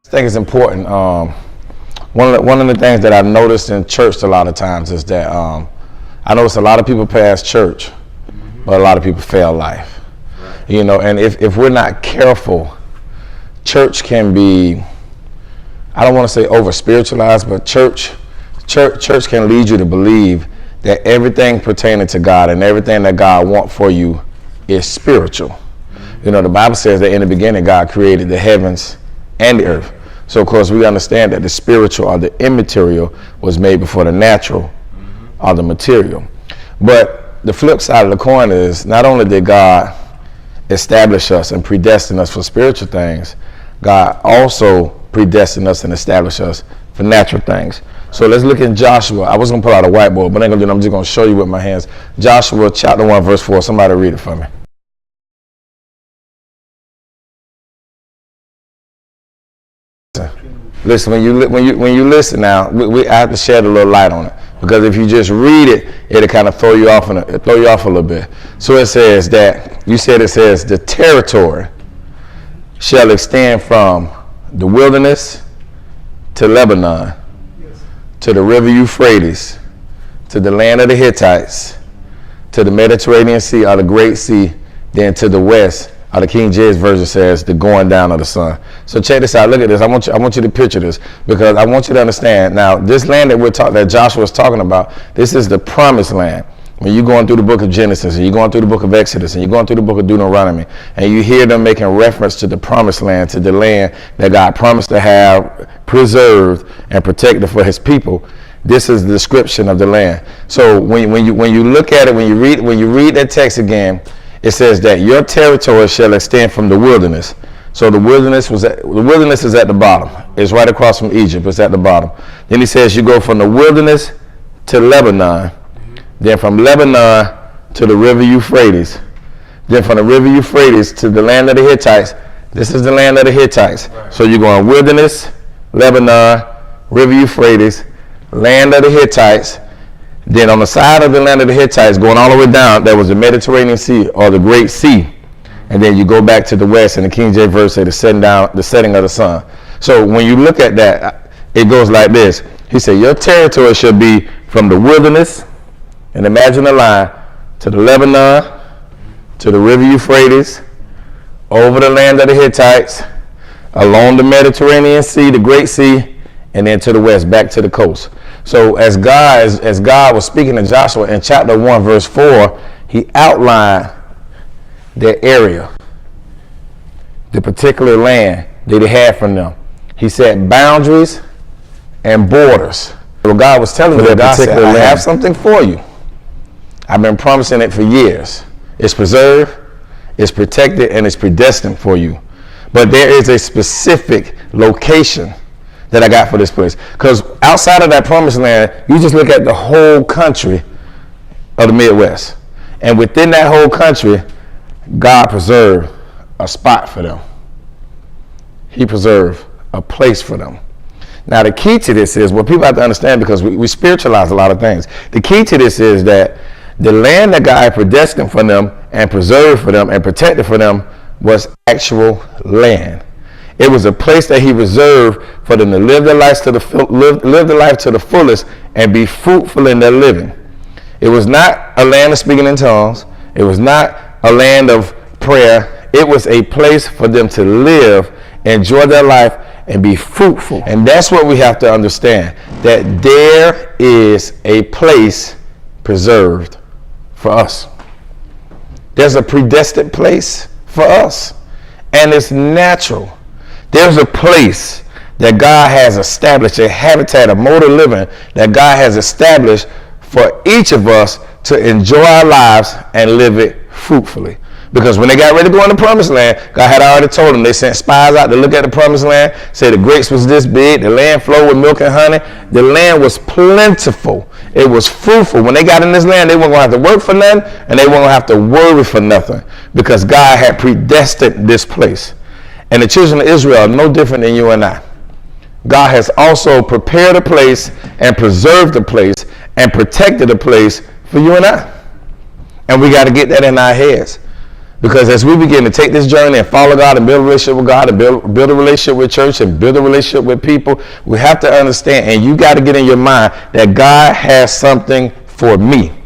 I think it's important. One of the things that I've noticed in church a lot of times is that I notice a lot of people pass church, but a lot of people fail life. Right. You know, and if we're not careful, church can be, I don't want to say over spiritualized, but church can lead you to believe that everything pertaining to God and everything that God wants for you is spiritual. You know, the Bible says that in the beginning God created the heavens and the earth. So of course we understand that the spiritual or the immaterial was made before the natural or the material. But the flip side of the coin is not only did God establish us and predestine us for spiritual things, God also predestined us and established us for natural things. So let's look in Joshua. I was going to pull out a whiteboard, but I ain't going to do it. I'm just going to show you with my hands. Joshua chapter 1 verse 4. Somebody read it for me. Listen, when you listen now, I have to shed a little light on it, because if you just read it, it'll kind of throw you off a little bit. So it says that it says the territory shall extend from the wilderness to Lebanon, to the river Euphrates, to the land of the Hittites, to the Mediterranean Sea or the Great Sea, then to the west. The King James Version says the going down of the sun. So check this out. Look at this. I want you to picture this, because I want you to understand. Now, this land that Joshua is talking about, this is the promised land. When you're going through the book of Genesis, and you're going through the book of Exodus, and you're going through the book of Deuteronomy, and you hear them making reference to the promised land, to the land that God promised to have preserved and protected for his people, this is the description of the land. So when you look at it, when you read that text again, it says that your territory shall extend from the wilderness. So the wilderness is at the bottom. It's right across from Egypt. It's at the bottom. Then he says you go from the wilderness to Lebanon. Then from Lebanon to the river Euphrates. Then from the river Euphrates to the land of the Hittites. This is the land of the Hittites. Right. So you're going wilderness, Lebanon, river Euphrates, land of the Hittites. Then on the side of the land of the Hittites, going all the way down, there was the Mediterranean Sea or the Great Sea. And then you go back to the west, and the King James Version say the setting of the sun. So when you look at that, it goes like this. He said, your territory should be from the wilderness, and imagine a line, to the Lebanon, to the river Euphrates, over the land of the Hittites, along the Mediterranean Sea, the Great Sea, and then to the west, back to the coast. So as God was speaking to Joshua in chapter 1, verse 4, he outlined their area, the particular land that he had from them. He said boundaries and borders. What God was telling them, God said, I have something for you. I've been promising it for years. It's preserved, it's protected, and it's predestined for you. But there is a specific location that I got for this place. Because outside of that promised land, you just look at the whole country of the Midwest. And within that whole country, God preserved a spot for them. He preserved a place for them. Now the key to this is, what people have to understand, because we spiritualize a lot of things. The key to this is that the land that God predestined for them and preserved for them and protected for them was actual land. It was a place that he reserved for them to live their life to the fullest and be fruitful in their living. It was not a land of speaking in tongues. It was not a land of prayer. It was a place for them to live, enjoy their life, and be fruitful. And that's what we have to understand, that there is a place preserved for us. There's a predestined place for us, and it's natural. There's a place that God has established, a habitat, a mode of living that God has established for each of us to enjoy our lives and live it fruitfully. Because when they got ready to go in the promised land, God had already told them. They sent spies out to look at the promised land, say the grapes was this big, the land flowed with milk and honey. The land was plentiful. It was fruitful. When they got in this land, they weren't going to have to work for nothing, and they weren't going to have to worry for nothing, because God had predestined this place. And the children of Israel are no different than you and I. God has also prepared a place and preserved a place and protected a place for you and I. And we got to get that in our heads. Because as we begin to take this journey and follow God and build a relationship with God and build a relationship with church and build a relationship with people, we have to understand, and you got to get in your mind that God has something for me.